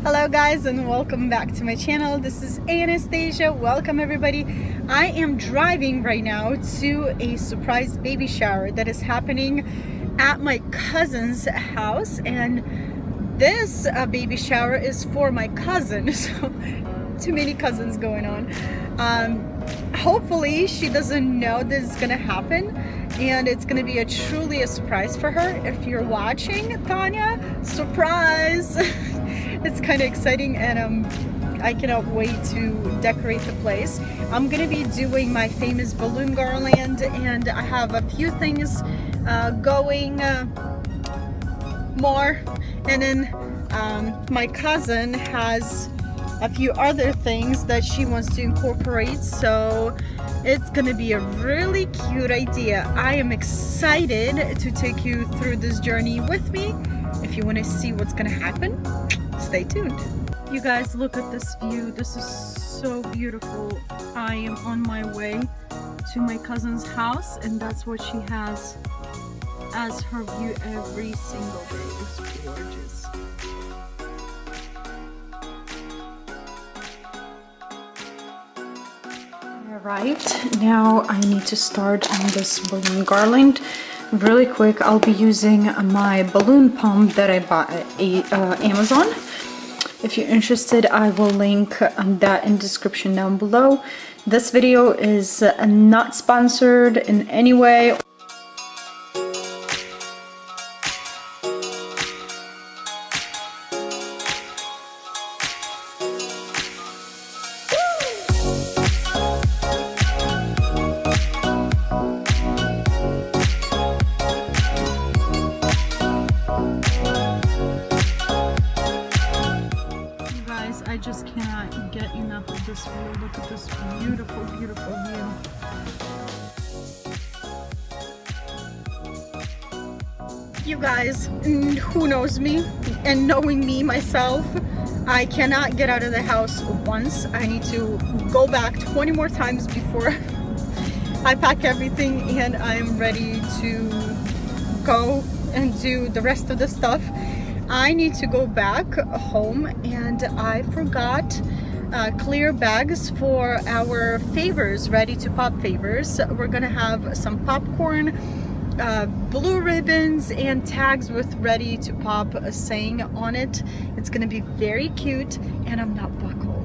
Hello guys, and welcome back to my channel. This is Anastasia. Welcome everybody. I am driving right now to a surprise baby shower that is happening at my cousin's house, and this baby shower is for my cousin. So too many cousins going on. Hopefully she doesn't know this is gonna happen, and it's gonna be truly a surprise for her. If you're watching, Tanya, surprise. It's kind of exciting, and I cannot wait to decorate the place. I'm gonna be doing my famous balloon garland, and I have a few things going more, and then my cousin has a few other things that she wants to incorporate, so it's gonna be a really cute idea. I am excited to take you through this journey with me. If you want to see what's gonna happen, stay tuned. You guys, look at this view. This is so beautiful. I am on my way to my cousin's house, and that's what she has as her view every single day. It's gorgeous. Alright, now I need to start on this balloon garland. Really quick, I'll be using my balloon pump that I bought at Amazon. If you're interested, I will link that in the description down below. This video is not sponsored in any way. I just cannot get enough of this view. Look at this beautiful, beautiful view. You guys, who knows me, and knowing me myself, I cannot get out of the house once. I need to go back 20 more times before I pack everything and I'm ready to go and do the rest of the stuff. I need to go back home, and I forgot clear bags for our favors, ready to pop favors. We're gonna have some popcorn, blue ribbons, and tags with ready to pop a saying on it. It's gonna be very cute, and I'm not buckled.